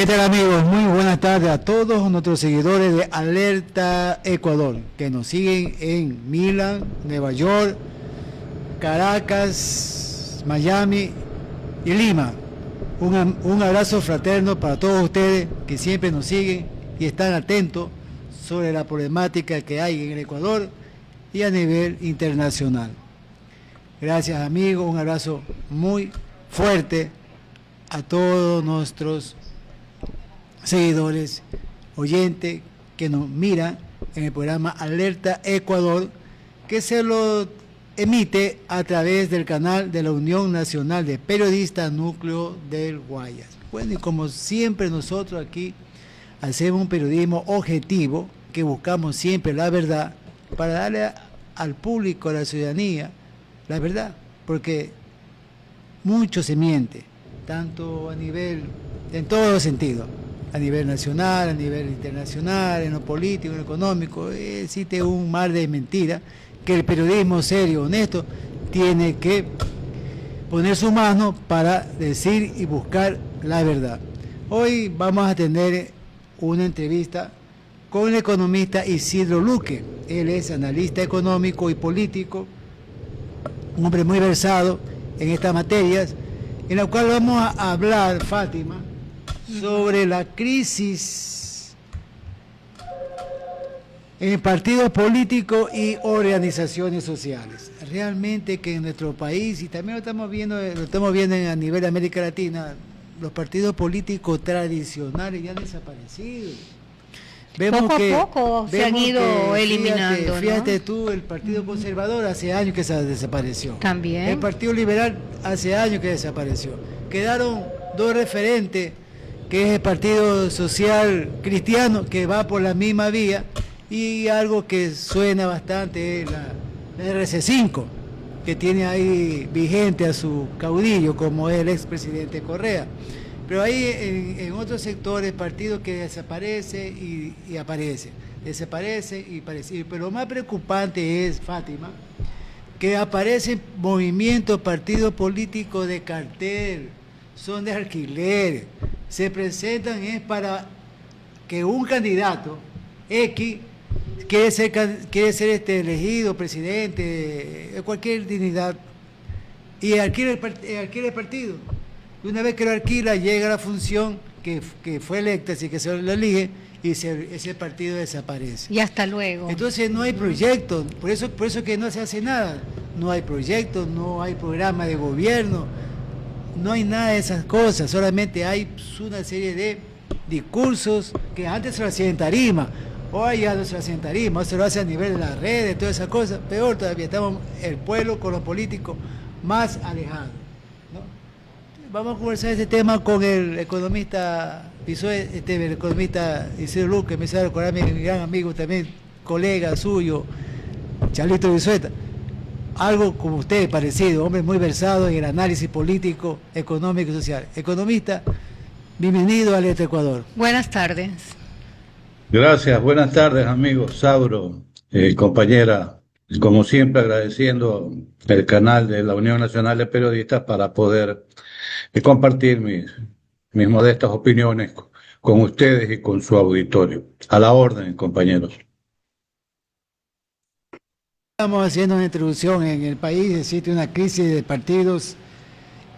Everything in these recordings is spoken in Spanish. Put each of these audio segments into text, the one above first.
¿Qué tal, amigos? Muy buenas tardes a todos nuestros seguidores de Alerta Ecuador, que nos siguen en Milán, Nueva York, Caracas, Miami y Lima. Un abrazo fraterno para todos ustedes que siempre nos siguen y están atentos sobre la problemática que hay en el Ecuador y a nivel internacional. Gracias, amigos, un abrazo muy fuerte a todos nuestros seguidores, oyentes que nos miran en el programa Alerta Ecuador, que se lo emite a través del canal de la Unión Nacional de Periodistas Núcleo del Guayas. Bueno, y como siempre nosotros aquí hacemos un periodismo objetivo, que buscamos siempre la verdad, para darle al público, a la ciudadanía, la verdad, porque mucho se miente, tanto a nivel, en todos los sentidos, a nivel nacional, a nivel internacional, en lo político, en lo económico, existe un mar de mentiras que el periodismo serio, honesto, tiene que poner su mano para decir y buscar la verdad. Hoy vamos a tener una entrevista con el economista Isidro Luque. Él es analista económico y político, un hombre muy versado en estas materias, en la cual vamos a hablar, Fátima, sobre la crisis en partidos políticos y organizaciones sociales. Realmente que en nuestro país, y también lo estamos viendo a nivel de América Latina, los partidos políticos tradicionales ya han desaparecido. Vemos poco que, a poco se han ido eliminando. Fíjate ¿no? tú, el Partido Conservador hace años que se desapareció. También. El Partido Liberal hace años que desapareció. Quedaron dos referentes, que es el Partido Social Cristiano, que va por la misma vía, y algo que suena bastante es la RC5, que tiene ahí vigente a su caudillo, como es el expresidente Correa. Pero ahí en otros sectores, partidos que desaparece y aparece, desaparece y aparece. Pero lo más preocupante es, Fátima, que aparecen movimientos, partidos políticos de cartel, son de alquiler, se presentan es para que un candidato X quiere ser elegido presidente, de cualquier dignidad, y alquila el partido. Y una vez que lo alquila, llega a la función que fue electa, así que se lo elige, y ese partido desaparece. Y hasta luego. Entonces no hay proyectos, por eso que no se hace nada. No hay proyectos, no hay programa de gobierno, no hay nada de esas cosas, solamente hay una serie de discursos que antes se lo hacían en tarima, hoy ya no se lo hacen en tarima, se lo hace a nivel de las redes, todas esas cosas. Peor todavía, estamos el pueblo con los políticos más alejados, ¿no? Vamos a conversar este tema con el economista el economista Isidro Luque, me sabe recordar mi gran amigo también, colega suyo, Charlito Vizueta. Algo como usted, parecido, hombre muy versado en el análisis político, económico y social. Economista, bienvenido a Alerta Ecuador. Buenas tardes. Gracias, buenas tardes, amigos. Sauro, compañera, como siempre agradeciendo el canal de la Unión Nacional de Periodistas para poder compartir mis modestas opiniones con ustedes y con su auditorio. A la orden, compañeros. Estamos haciendo una introducción. En el país existe una crisis de partidos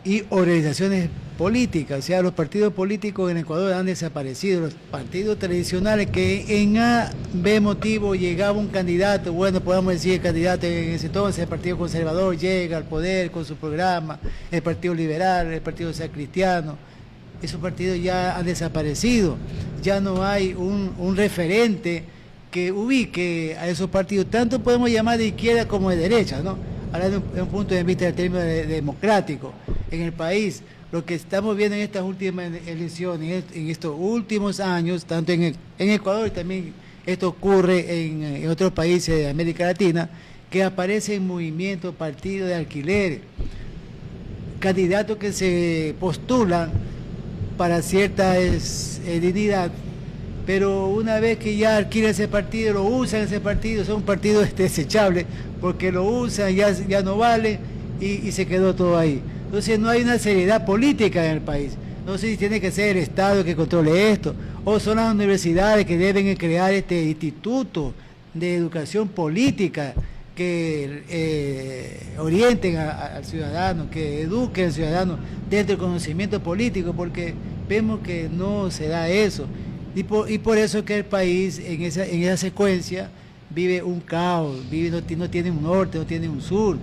y organizaciones políticas, o sea, los partidos políticos en Ecuador han desaparecido, los partidos tradicionales que en A, B motivo llegaba un candidato, bueno, podemos decir el candidato en ese entonces, el Partido Conservador llega al poder con su programa, el Partido Liberal, el Partido Social Cristiano, esos partidos ya han desaparecido, ya no hay un referente que ubique a esos partidos, tanto podemos llamar de izquierda como de derecha, ¿no? Hablando de un punto de vista del término democrático en el país. Lo que estamos viendo en estas últimas elecciones, en estos últimos años, tanto en Ecuador y también esto ocurre en otros países de América Latina, que aparecen movimientos, partidos de alquiler, candidatos que se postulan para cierta dignidad, pero una vez que ya alquilan ese partido, lo usan ese partido, son partidos desechables, porque lo usan, ya no vale, y se quedó todo ahí. Entonces no hay una seriedad política en el país. No sé si tiene que ser el Estado que controle esto, o son las universidades que deben crear este instituto de educación política que orienten al ciudadano, que eduquen al ciudadano dentro del conocimiento político, porque vemos que no se da eso. Y por eso es que el país en esa secuencia vive un caos, no tiene un norte, no tiene un sur.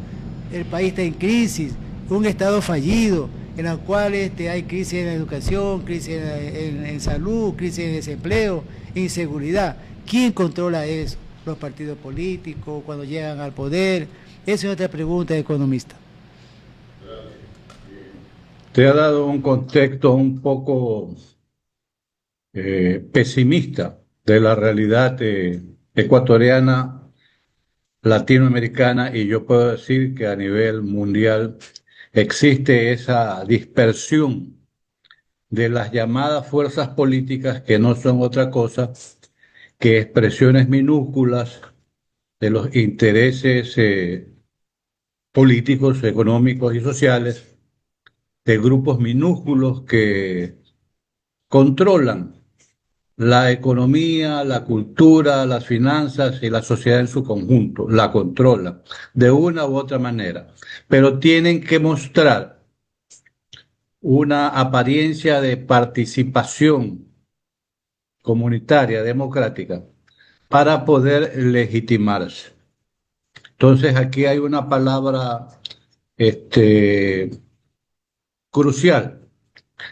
El país está en crisis, un Estado fallido, en el cual hay crisis en la educación, crisis en salud, crisis en desempleo, inseguridad. ¿Quién controla eso? Los partidos políticos, cuando llegan al poder. Esa es otra pregunta, economista. Te ha dado un contexto un poco pesimista de la realidad ecuatoriana, latinoamericana, y yo puedo decir que a nivel mundial existe esa dispersión de las llamadas fuerzas políticas que no son otra cosa que expresiones minúsculas de los intereses políticos, económicos y sociales de grupos minúsculos que controlan la economía, la cultura, las finanzas y la sociedad en su conjunto. La controlan de una u otra manera, pero tienen que mostrar una apariencia de participación comunitaria, democrática, para poder legitimarse. Entonces aquí hay una palabra este, crucial,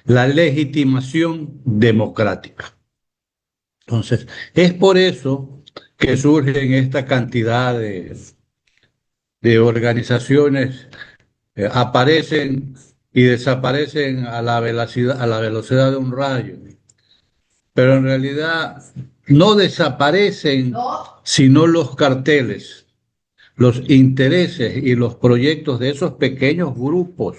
la legitimación democrática. Entonces, es por eso que surgen esta cantidad de organizaciones, aparecen y desaparecen a la velocidad de un rayo, pero en realidad no desaparecen sino los carteles, los intereses y los proyectos de esos pequeños grupos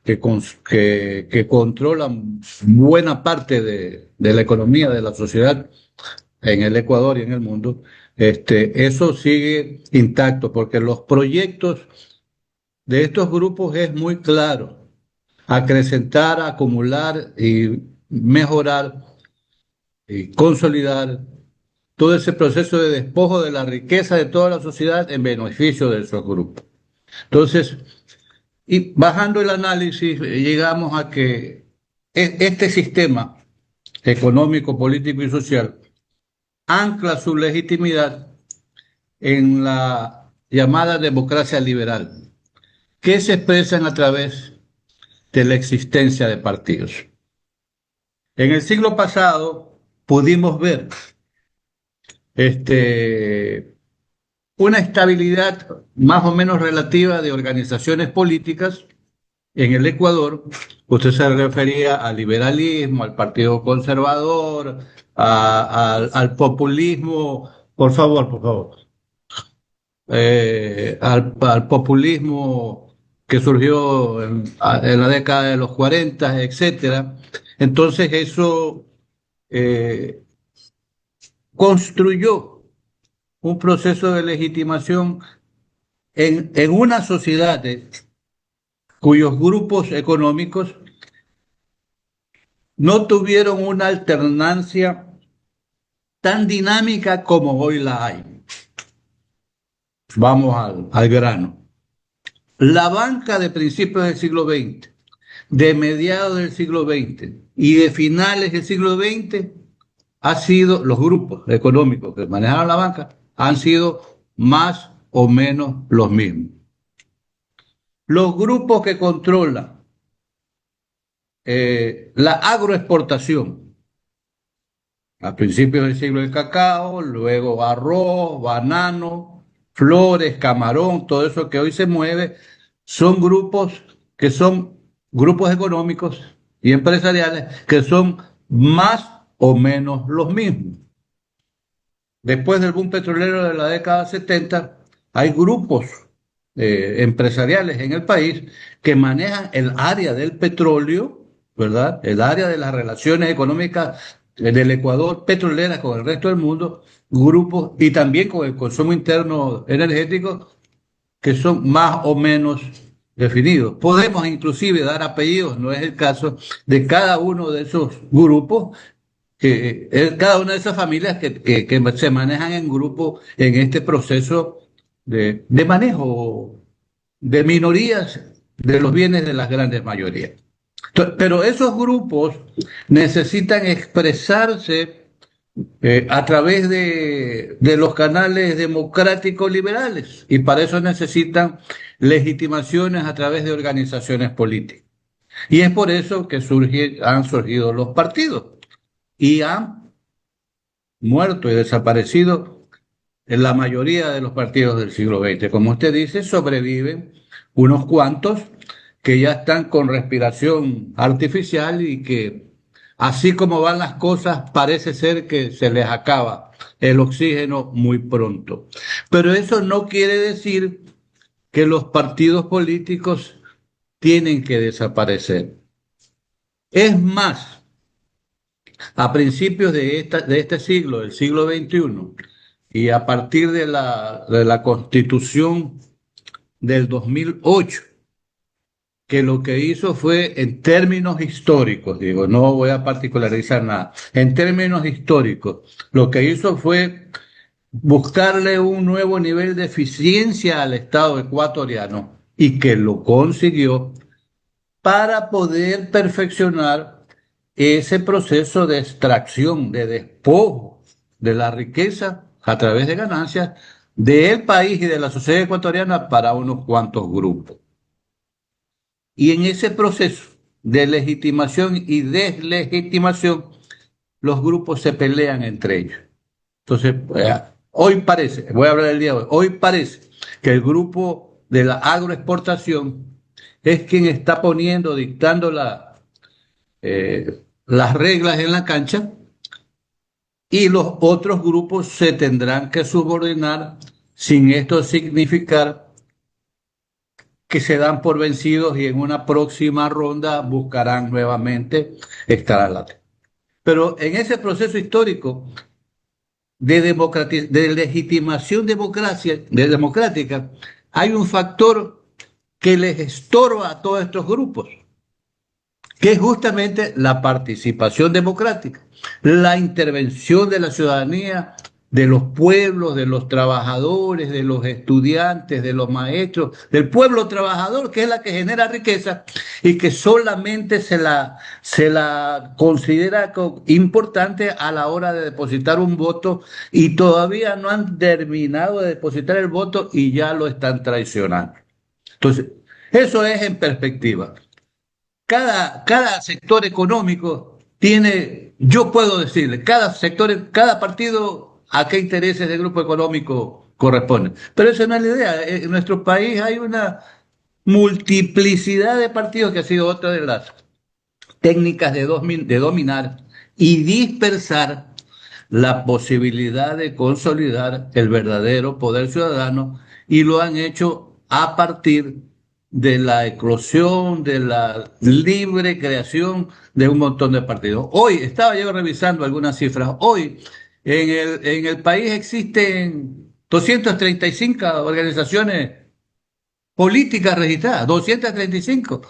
que controlan buena parte de la economía de la sociedad en el Ecuador y en el mundo. Eso sigue intacto porque los proyectos de estos grupos es muy claro: acrecentar, acumular y mejorar y consolidar todo ese proceso de despojo de la riqueza de toda la sociedad en beneficio de esos grupos. Entonces, y bajando el análisis, llegamos a que este sistema económico, político y social ancla su legitimidad en la llamada democracia liberal, que se expresan a través de la existencia de partidos. En el siglo pasado pudimos ver una estabilidad más o menos relativa de organizaciones políticas en el Ecuador. Usted se refería al liberalismo, al Partido Conservador, al populismo, por favor, al populismo que surgió en la década de los 40, etcétera. Entonces eso construyó un proceso de legitimación en una sociedad cuyos grupos económicos no tuvieron una alternancia tan dinámica como hoy la hay. Vamos al grano. La banca de principios del siglo XX, de mediados del siglo XX y de finales del siglo XX ha sido, los grupos económicos que manejaron la banca han sido más o menos los mismos. Los grupos que controlan la agroexportación, a principios del siglo el cacao, luego arroz, banano, flores, camarón, todo eso que hoy se mueve, son grupos que son grupos económicos y empresariales que son más o menos los mismos. Después del boom petrolero de la década 70, hay grupos empresariales en el país que manejan el área del petróleo, ¿verdad? El área de las relaciones económicas del Ecuador petrolera con el resto del mundo, grupos y también con el consumo interno energético que son más o menos definidos. Podemos inclusive dar apellidos, no es el caso, de cada uno de esos grupos, cada una de esas familias que se manejan en grupo en este proceso de manejo de minorías de los bienes de las grandes mayorías. Pero esos grupos necesitan expresarse a través de los canales democráticos liberales y para eso necesitan legitimaciones a través de organizaciones políticas. Y es por eso que han surgido los partidos y han muerto y desaparecido en la mayoría de los partidos del siglo XX. Como usted dice, sobreviven unos cuantos que ya están con respiración artificial y que, así como van las cosas, parece ser que se les acaba el oxígeno muy pronto. Pero eso no quiere decir que los partidos políticos tienen que desaparecer. Es más, a principios de este siglo, del siglo XXI, y a partir de la Constitución del 2008, que lo que hizo fue, en términos históricos, digo, no voy a particularizar nada, en términos históricos, lo que hizo fue buscarle un nuevo nivel de eficiencia al Estado ecuatoriano y que lo consiguió para poder perfeccionar ese proceso de extracción, de despojo de la riqueza a través de ganancias del país y de la sociedad ecuatoriana para unos cuantos grupos. Y en ese proceso de legitimación y deslegitimación, los grupos se pelean entre ellos. Entonces, hoy parece, voy a hablar del día de hoy parece que el grupo de la agroexportación es quien está poniendo, dictando las reglas en la cancha y los otros grupos se tendrán que subordinar sin esto significar que se dan por vencidos y en una próxima ronda buscarán nuevamente estar adelante. Pero en ese proceso histórico de legitimación democrática, hay un factor que les estorba a todos estos grupos, que es justamente la participación democrática, la intervención de la ciudadanía, de los pueblos, de los trabajadores, de los estudiantes, de los maestros, del pueblo trabajador, que es la que genera riqueza y que solamente se la considera importante a la hora de depositar un voto y todavía no han terminado de depositar el voto y ya lo están traicionando. Entonces, eso es en perspectiva. Cada sector económico tiene, yo puedo decirle, cada partido a qué intereses del grupo económico corresponde. Pero esa no es la idea. En nuestro país hay una multiplicidad de partidos que ha sido otra de las técnicas de dominar y dispersar la posibilidad de consolidar el verdadero poder ciudadano y lo han hecho a partir de la eclosión, de la libre creación de un montón de partidos. Hoy, estaba yo revisando algunas cifras, hoy en el país existen 235 organizaciones políticas registradas, 235.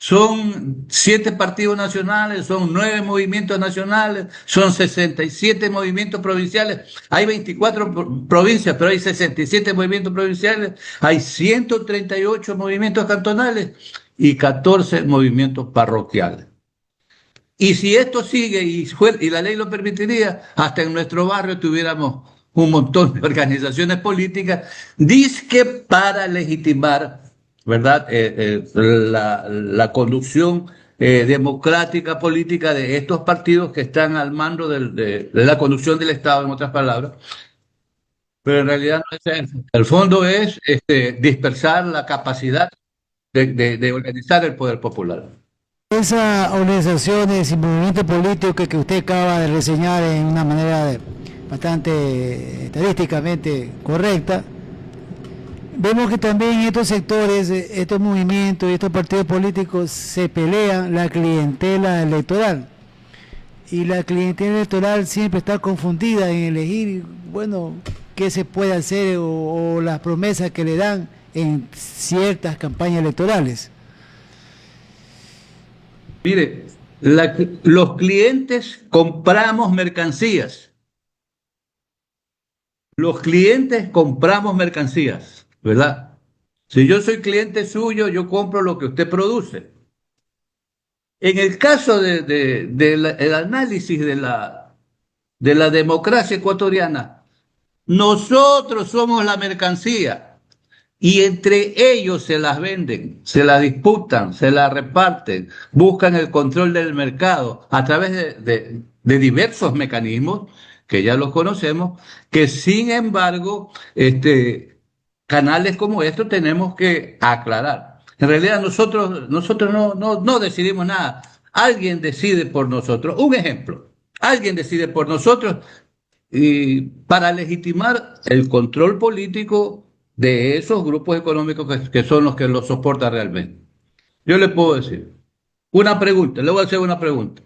Son 7 partidos nacionales, son 9 movimientos nacionales, son 67 movimientos provinciales. Hay 24 provincias, pero hay 67 movimientos provinciales, hay 138 movimientos cantonales y 14 movimientos parroquiales. Y si esto sigue y la ley lo permitiría, hasta en nuestro barrio tuviéramos un montón de organizaciones políticas, dizque para legitimar, ¿verdad? La conducción democrática política de estos partidos que están al mando de la conducción del Estado, en otras palabras. Pero en realidad no es eso. El fondo es dispersar la capacidad de organizar el poder popular. Esas organizaciones y movimientos políticos que usted acaba de reseñar en una manera bastante estadísticamente correcta, vemos que también en estos sectores, estos movimientos y estos partidos políticos se pelean la clientela electoral. Y la clientela electoral siempre está confundida en elegir, bueno, qué se puede hacer o las promesas que le dan en ciertas campañas electorales. Mire, los clientes compramos mercancías. Los clientes compramos mercancías, ¿verdad? Si yo soy cliente suyo, yo compro lo que usted produce. En el caso del análisis de la democracia ecuatoriana, nosotros somos la mercancía y entre ellos se las venden, se la disputan, se la reparten, buscan el control del mercado a través de diversos mecanismos que ya los conocemos, que sin embargo, canales como estos tenemos que aclarar. En realidad nosotros no decidimos nada. Alguien decide por nosotros. Un ejemplo, alguien decide por nosotros y para legitimar el control político de esos grupos económicos que son los que los soportan realmente. Yo le puedo decir una pregunta, le voy a hacer una pregunta.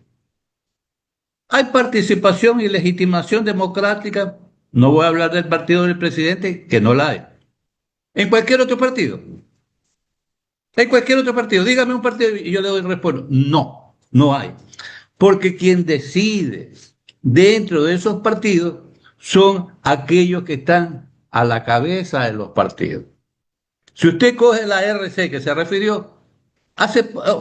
¿Hay participación y legitimación democrática? No voy a hablar del partido del presidente, que no la hay. En cualquier otro partido. En cualquier otro partido. Dígame un partido y yo le doy respuesta. No, no hay. Porque quien decide dentro de esos partidos son aquellos que están a la cabeza de los partidos. Si usted coge la RC que se refirió,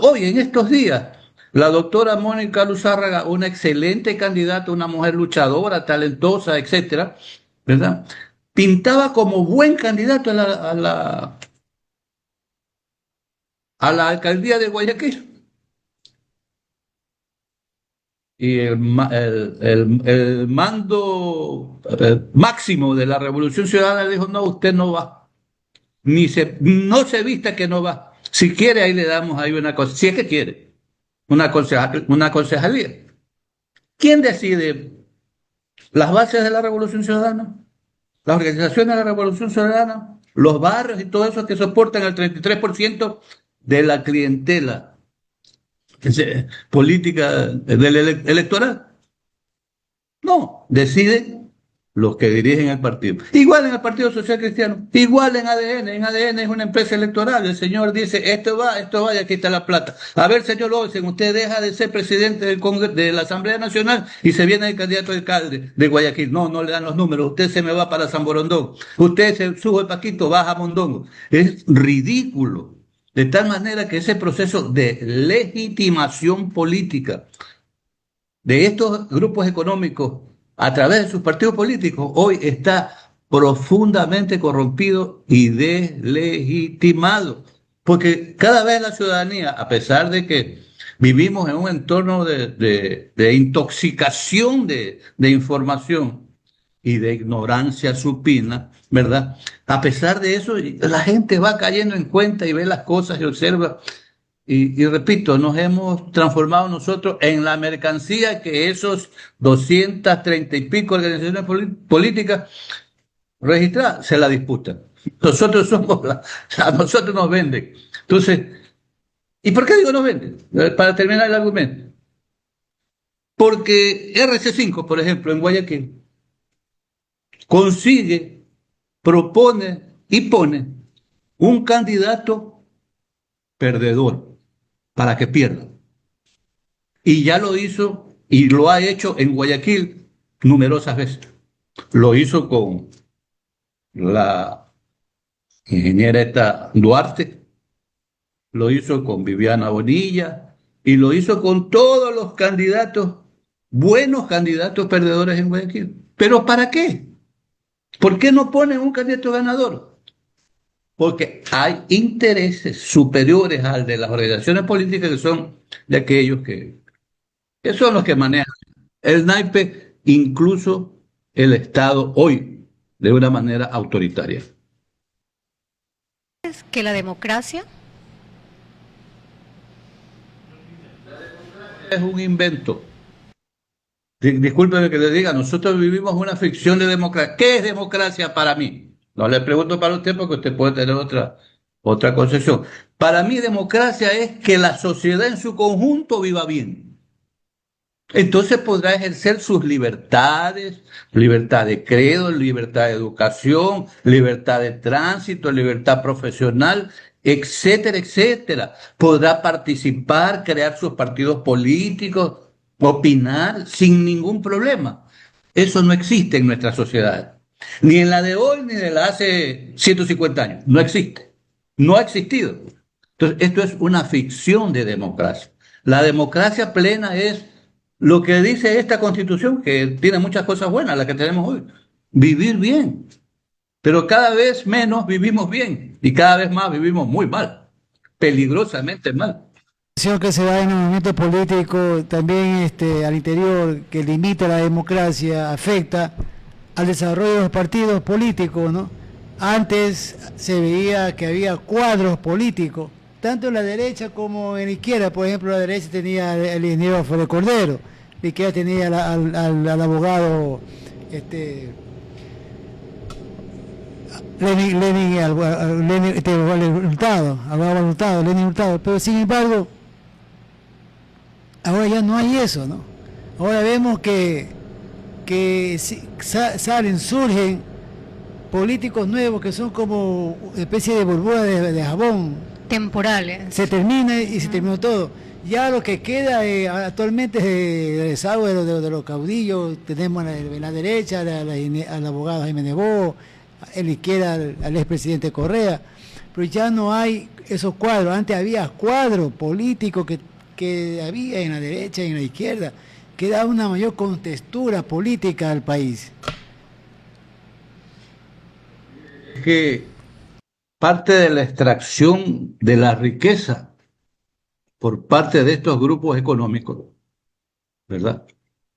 hoy en estos días, la doctora Mónica Luzárraga, una excelente candidata, una mujer luchadora, talentosa, etcétera, ¿verdad? Pintaba como buen candidato a la alcaldía de Guayaquil. Y el mando máximo de la Revolución Ciudadana le dijo, no, usted no va. No se vista que no va. Si quiere, ahí le damos ahí una cosa, si es que quiere, una concejalía. ¿Quién decide las bases de la Revolución Ciudadana? Las organizaciones de la Revolución Ciudadana, los barrios y todo eso que soportan el 33% de la clientela política electoral. No, deciden los que dirigen el partido. Igual en el Partido Social Cristiano, igual en ADN. En ADN es una empresa electoral. El señor dice, esto va y aquí está la plata. A ver, señor Olsen, usted deja de ser presidente de la Asamblea Nacional y se viene el candidato a alcalde de Guayaquil. No, no le dan los números. Usted se me va para San Borondón. Usted se sube Paquito, baja a Mondongo. Es ridículo. De tal manera que ese proceso de legitimación política de estos grupos económicos a través de sus partidos políticos hoy está profundamente corrompido y deslegitimado. Porque cada vez la ciudadanía, a pesar de que vivimos en un entorno de intoxicación de información y de ignorancia supina, ¿verdad? A pesar de eso, la gente va cayendo en cuenta y ve las cosas y observa. Y repito, nos hemos transformado nosotros en la mercancía que esos 230 y pico organizaciones políticas registradas se la disputan. Nosotros somos a nosotros nos venden. Entonces, ¿y por qué digo nos venden? Para terminar el argumento. Porque RC5, por ejemplo, en Guayaquil, consigue, propone y pone un candidato perdedor para que pierda. Y ya lo hizo y lo ha hecho en Guayaquil numerosas veces. Lo hizo con la ingeniera esta Duarte, lo hizo con Viviana Bonilla y lo hizo con todos los candidatos, buenos candidatos perdedores en Guayaquil. ¿Pero para qué? ¿Por qué no ponen un candidato ganador? Porque hay intereses superiores al de las organizaciones políticas que son de aquellos que son los que manejan el naipe, incluso el Estado hoy, de una manera autoritaria. ¿Es que la democracia? Es un invento. Discúlpeme que le diga, nosotros vivimos una ficción de democracia. ¿Qué es democracia para mí? No le pregunto para usted porque usted puede tener otra concepción. Para mí democracia es que la sociedad en su conjunto viva bien. Entonces podrá ejercer sus libertades, libertad de credo, libertad de educación, libertad de tránsito, libertad profesional, etcétera, etcétera. Podrá participar, crear sus partidos políticos, opinar sin ningún problema. Eso no existe en nuestra sociedad. Ni en la de hoy, ni de la hace 150 años. No existe. No ha existido. Entonces, esto es una ficción de democracia. La democracia plena es lo que dice esta Constitución, que tiene muchas cosas buenas, la que tenemos hoy. Vivir bien. Pero cada vez menos vivimos bien y cada vez más vivimos muy mal, peligrosamente mal. Que se da en el movimiento político también al interior, que limita la democracia, afecta al desarrollo de los partidos políticos, ¿no? Antes se veía que había cuadros políticos, tanto en la derecha como en la izquierda. Por ejemplo, la derecha tenía el ingeniero Fede Cordero, la izquierda tenía al abogado Lenin Hurtado, pero sin embargo, ahora ya no hay eso, ¿no? Ahora vemos que surgen políticos nuevos que son como especie de burbuja de jabón. Temporales. Se termina y se terminó todo. Ya lo que queda actualmente es el desagüe de los caudillos. Tenemos en la derecha al abogado Jaime Nebot, en la izquierda al expresidente Correa, pero ya no hay esos cuadros. Antes había cuadros políticos que había en la derecha y en la izquierda, que da una mayor contextura política al país. Que parte de la extracción de la riqueza por parte de estos grupos económicos, ¿verdad?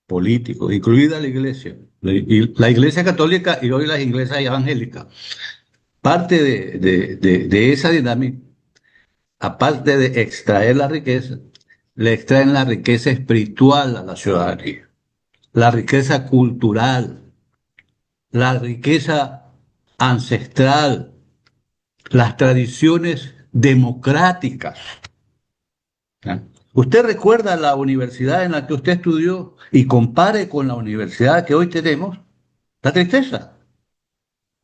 Políticos, incluida la iglesia, y la iglesia católica y hoy las iglesias evangélicas, parte de esa dinámica, aparte de extraer la riqueza, le extraen la riqueza espiritual a la ciudadanía, la riqueza cultural, la riqueza ancestral, las tradiciones democráticas. ¿Ah? Usted recuerda la universidad en la que usted estudió y compare con la universidad que hoy tenemos, la tristeza.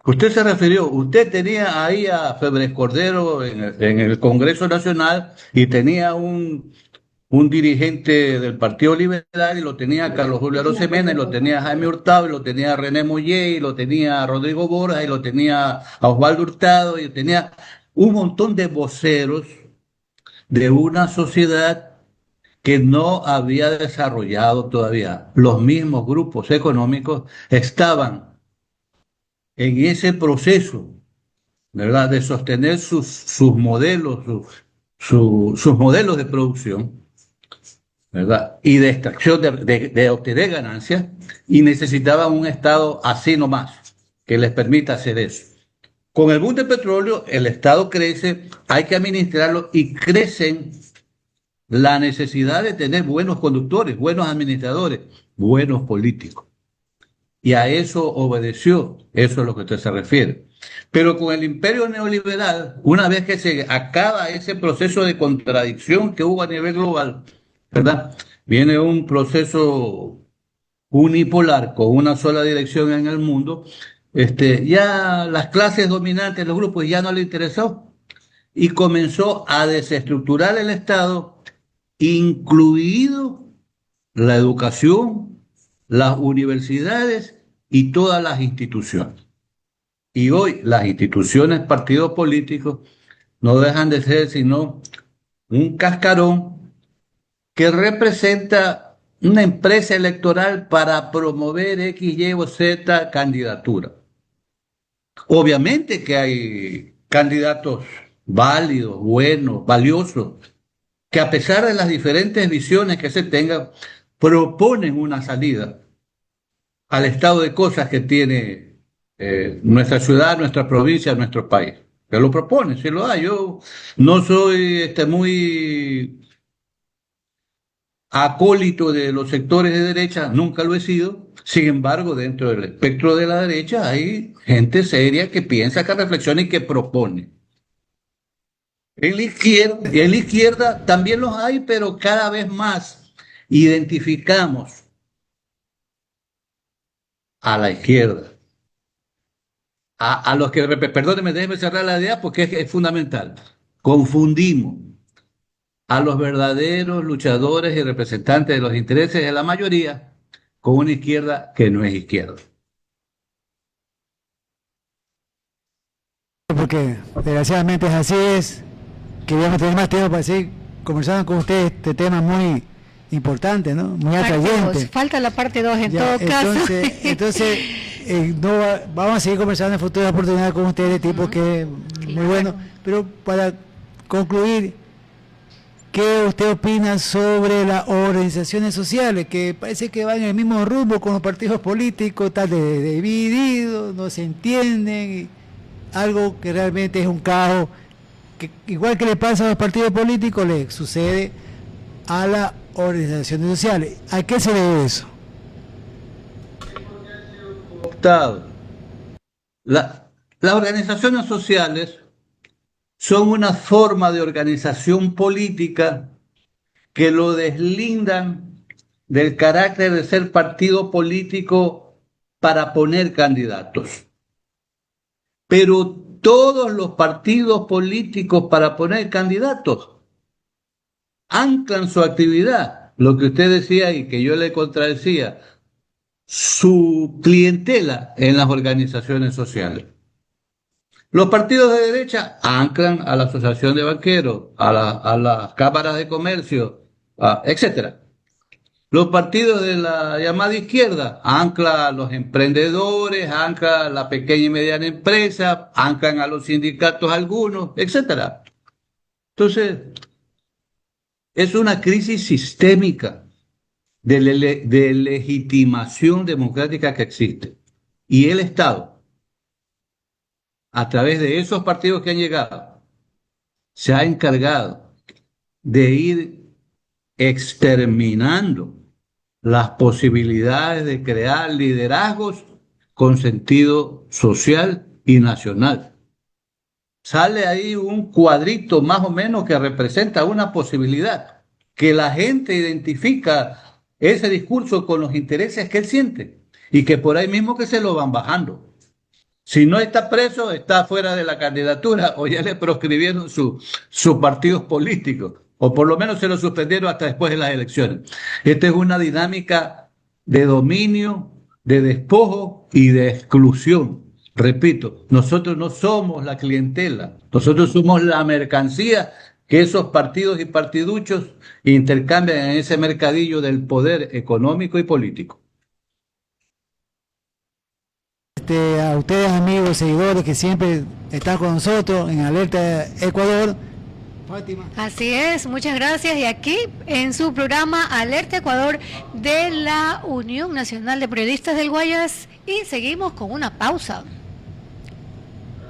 Usted se refirió, usted tenía ahí a Febres Cordero en el Congreso Nacional y tenía un dirigente del Partido Liberal y lo tenía a Carlos Julio Arosemena y lo tenía a Jaime Hurtado y lo tenía a René Mollé y lo tenía a Rodrigo Borja y lo tenía a Osvaldo Hurtado y tenía un montón de voceros de una sociedad que no había desarrollado todavía. Los mismos grupos económicos estaban en ese proceso, ¿verdad?, de sostener sus modelos, sus modelos de producción, ¿verdad?, y de extracción, de obtener ganancias, y necesitaban un Estado así nomás, que les permita hacer eso. Con el boom del petróleo, el Estado crece, hay que administrarlo y crecen la necesidad de tener buenos conductores, buenos administradores, buenos políticos. Y a eso obedeció, eso es a lo que usted se refiere. Pero con el imperio neoliberal, una vez que se acaba ese proceso de contradicción que hubo a nivel global, ¿verdad? Viene un proceso unipolar con una sola dirección en el mundo. Ya las clases dominantes, los grupos, ya no le interesó y comenzó a desestructurar el Estado, incluido la educación, las universidades y todas las instituciones. Y hoy las instituciones, partidos políticos, no dejan de ser sino un cascarón que representa una empresa electoral para promover X, Y o Z candidatura. Obviamente que hay candidatos válidos, buenos, valiosos, que a pesar de las diferentes visiones que se tengan, proponen una salida al estado de cosas que tiene nuestra ciudad, nuestra provincia, nuestro país. Que lo proponen, se lo da. Yo no soy muy acólito de los sectores de derecha, nunca lo he sido. Sin embargo, dentro del espectro de la derecha hay gente seria que piensa, que reflexiona y que propone. En la izquierda también los hay, pero cada vez más identificamos a la izquierda, a los que, perdónenme, déjenme cerrar la idea porque es fundamental, confundimos a los verdaderos luchadores y representantes de los intereses de la mayoría con una izquierda que no es izquierda. Porque desgraciadamente es así, queríamos tener más tiempo para seguir conversando con ustedes este tema muy importante, ¿no? Muy atrayente. Falta la parte 2 en todo caso. Entonces vamos a seguir conversando en futuras oportunidades con ustedes, tipo que muy bueno. Pero para concluir, ¿qué usted opina sobre las organizaciones sociales que parece que van en el mismo rumbo con los partidos políticos, están divididos, no se entienden, algo que realmente es un caos, que igual que le pasa a los partidos políticos, le sucede a las organizaciones sociales? ¿A qué se debe eso? Las organizaciones sociales son una forma de organización política que lo deslindan del carácter de ser partido político para poner candidatos. Pero todos los partidos políticos para poner candidatos anclan su actividad, lo que usted decía y que yo le contradecía, su clientela en las organizaciones sociales. Los partidos de derecha anclan a la Asociación de Banqueros, a las cámaras de comercio, etc. Los partidos de la llamada izquierda anclan a los emprendedores, anclan a la pequeña y mediana empresa, anclan a los sindicatos algunos, etc. Entonces, es una crisis sistémica de legitimación democrática que existe. Y el Estado, a través de esos partidos que han llegado, se ha encargado de ir exterminando las posibilidades de crear liderazgos con sentido social y nacional. Sale ahí un cuadrito más o menos que representa una posibilidad, que la gente identifica ese discurso con los intereses que él siente y que por ahí mismo que se lo van bajando. Si no está preso, está fuera de la candidatura o ya le proscribieron sus partidos políticos, o por lo menos se lo suspendieron hasta después de las elecciones. Esta es una dinámica de dominio, de despojo y de exclusión. Repito, nosotros no somos la clientela, nosotros somos la mercancía que esos partidos y partiduchos intercambian en ese mercadillo del poder económico y político. A ustedes, amigos, seguidores que siempre están con nosotros en Alerta Ecuador. Fátima. Así es, muchas gracias. Y aquí en su programa Alerta Ecuador de la Unión Nacional de Periodistas del Guayas, y seguimos con una pausa.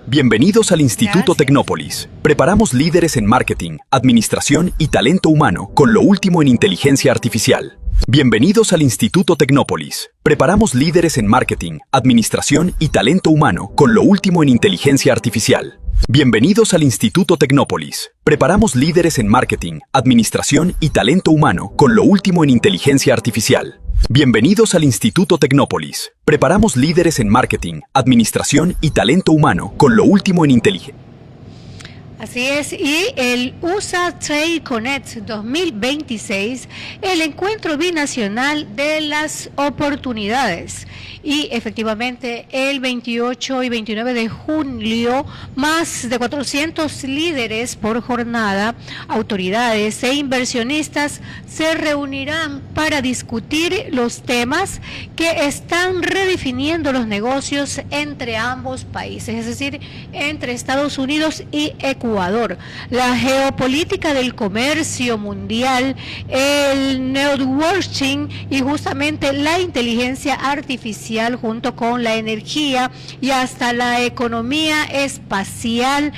Bienvenidos al Instituto Tecnópolis. Preparamos líderes en marketing, administración y talento humano con lo último en inteligencia artificial. Bienvenidos al Instituto Tecnópolis. Preparamos líderes en marketing, administración y talento humano con lo último en inteligencia artificial. Bienvenidos al Instituto Tecnópolis. Preparamos líderes en marketing, administración y talento humano con lo último en inteligencia artificial. Bienvenidos al Instituto Tecnópolis. Preparamos líderes en marketing, administración y talento humano con lo último en inteligencia. Así es, y el USA Trade Connect 2026, el encuentro binacional de las oportunidades. Y efectivamente el 28 y 29 de julio, más de 400 líderes por jornada, autoridades e inversionistas se reunirán para discutir los temas que están redefiniendo los negocios entre ambos países, es decir, entre Estados Unidos y Ecuador. La geopolítica del comercio mundial, el networking y justamente la inteligencia artificial junto con la energía y hasta la economía espacial.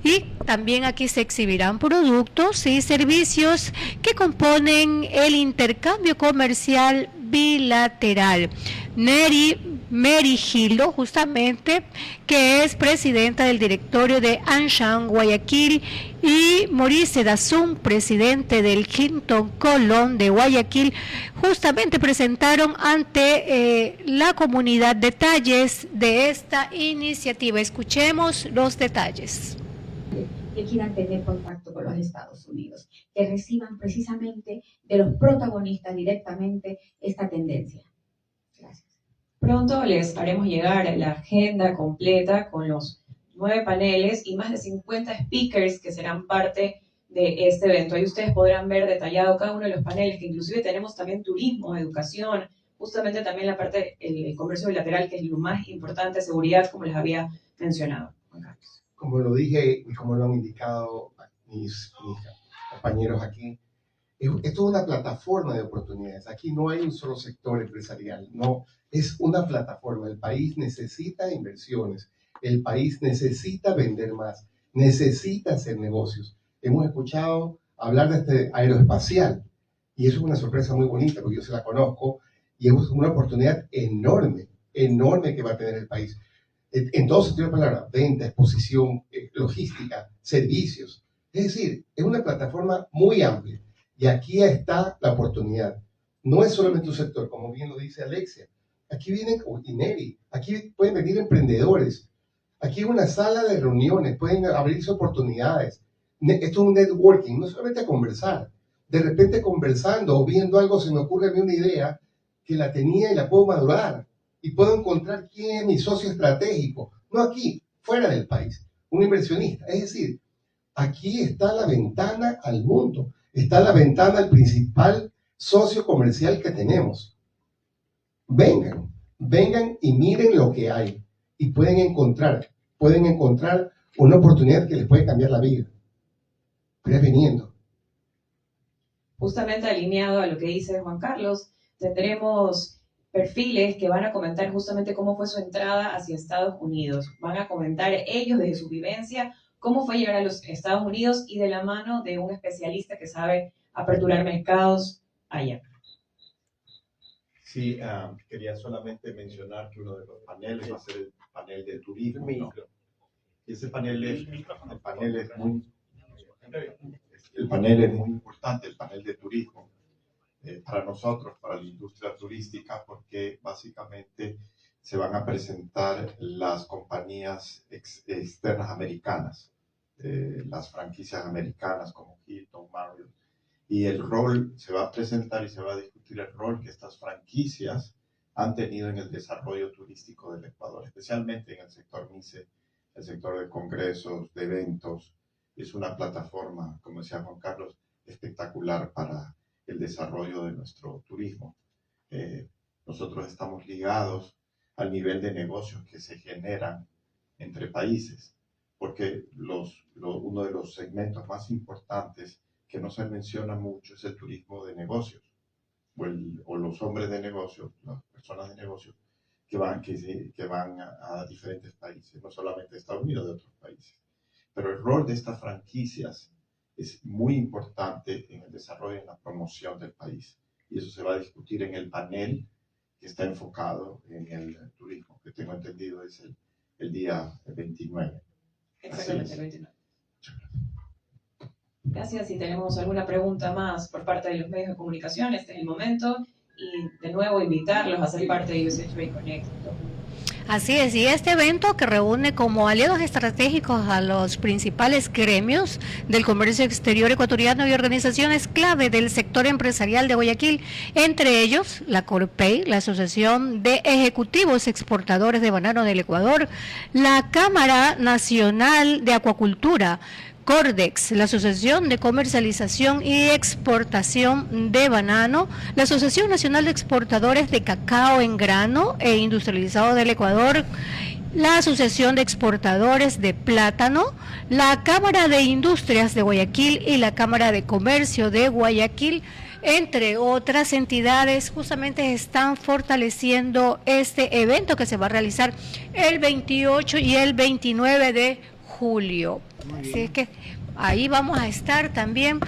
Y también aquí se exhibirán productos y servicios que componen el intercambio comercial bilateral. Neri Merigildo, justamente, que es presidenta del directorio de Anshan Guayaquil, y Maurice Dazun, presidente del Hilton Colón de Guayaquil, justamente presentaron ante la comunidad detalles de esta iniciativa. Escuchemos los detalles. Que quieran tener contacto con los Estados Unidos, que reciban precisamente de los protagonistas directamente esta tendencia. Gracias. Pronto les haremos llegar la agenda completa con los 9 paneles y más de 50 speakers que serán parte de este evento. Ahí ustedes podrán ver detallado cada uno de los paneles, que inclusive tenemos también turismo, educación, justamente también la parte del comercio bilateral, que es lo más importante, seguridad, como les había mencionado. Juan Carlos. Como lo dije y como lo han indicado mis compañeros aquí, esto es una plataforma de oportunidades. Aquí no hay un solo sector empresarial, no, es una plataforma. El país necesita inversiones, el país necesita vender más, necesita hacer negocios. Hemos escuchado hablar de este aeroespacial y eso es una sorpresa muy bonita porque yo se la conozco y es una oportunidad enorme, enorme que va a tener el país. En todo sentido de la palabra, venta, exposición, logística, servicios. Es decir, es una plataforma muy amplia y aquí está la oportunidad. No es solamente un sector, como bien lo dice Alexia. Aquí vienen Ineri, aquí pueden venir emprendedores. Aquí hay una sala de reuniones, pueden abrirse oportunidades. Esto es un networking, no solamente a conversar. De repente conversando o viendo algo se me ocurre a mí una idea que la tenía y la puedo madurar. Y puedo encontrar quién es mi socio estratégico, no aquí, fuera del país, un inversionista. Es decir, aquí está la ventana al mundo, está la ventana al principal socio comercial que tenemos. Vengan, vengan y miren lo que hay y pueden encontrar una oportunidad que les puede cambiar la vida. Preveniendo. Justamente alineado a lo que dice Juan Carlos, tendremos perfiles que van a comentar justamente cómo fue su entrada hacia Estados Unidos. Van a comentar ellos desde su vivencia cómo fue llegar a los Estados Unidos y de la mano de un especialista que sabe aperturar mercados allá. Sí, quería solamente mencionar que uno de los paneles va a ser el panel de turismo, ¿no? Y ese panel es muy importante, el panel de turismo. Para nosotros, para la industria turística, porque básicamente se van a presentar las compañías externas americanas, las franquicias americanas como Hilton, Marriott, y el rol se va a presentar y se va a discutir el rol que estas franquicias han tenido en el desarrollo turístico del Ecuador, especialmente en el sector MICE, el sector de congresos, de eventos. Es una plataforma, como decía Juan Carlos, espectacular para el desarrollo de nuestro turismo. Nosotros estamos ligados al nivel de negocios que se generan entre países, porque uno de los segmentos más importantes que no se menciona mucho es el turismo de negocios, o los hombres de negocios, las personas de negocios que van a diferentes países, no solamente de Estados Unidos, de otros países. Pero el rol de estas franquicias es muy importante en el desarrollo y en la promoción del país. Y eso se va a discutir en el panel que está enfocado en el turismo, que tengo entendido es el día 29. Exactamente, el 29. Gracias. Si tenemos alguna pregunta más por parte de los medios de comunicación, este es el momento. Y de nuevo invitarlos a ser parte de USA Trade Connect. Así es, y este evento que reúne como aliados estratégicos a los principales gremios del comercio exterior ecuatoriano y organizaciones clave del sector empresarial de Guayaquil, entre ellos la Corpey, la Asociación de Ejecutivos Exportadores de Banano del Ecuador, la Cámara Nacional de Acuacultura, Cordex, la Asociación de Comercialización y Exportación de Banano, la Asociación Nacional de Exportadores de Cacao en Grano e Industrializado del Ecuador, la Asociación de Exportadores de Plátano, la Cámara de Industrias de Guayaquil y la Cámara de Comercio de Guayaquil, entre otras entidades, justamente están fortaleciendo este evento que se va a realizar el 28 y el 29 de julio. Así es que ahí vamos a estar también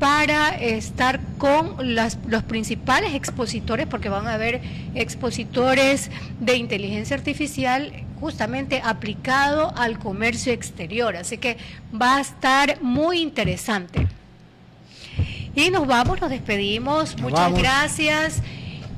para estar con los principales expositores, porque van a haber expositores de inteligencia artificial justamente aplicado al comercio exterior, así que va a estar muy interesante. Y nos vamos, nos despedimos, muchas gracias.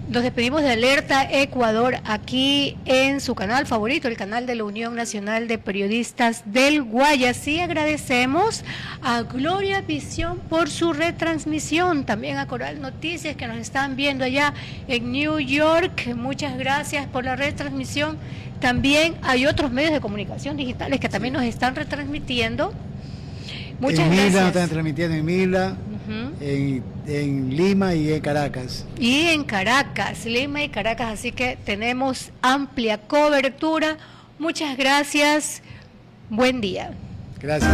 Nos despedimos de Alerta Ecuador aquí en su canal favorito, el canal de la Unión Nacional de Periodistas del Guayas. Y agradecemos a Gloria Visión por su retransmisión, también a Coral Noticias que nos están viendo allá en New York. Muchas gracias por la retransmisión. También hay otros medios de comunicación digitales que también nos están retransmitiendo. Muchas gracias. En Mila nos están transmitiendo en Mila. En Lima y en Caracas. Y en Caracas, Lima y Caracas, así que tenemos amplia cobertura. Muchas gracias. Buen día. Gracias.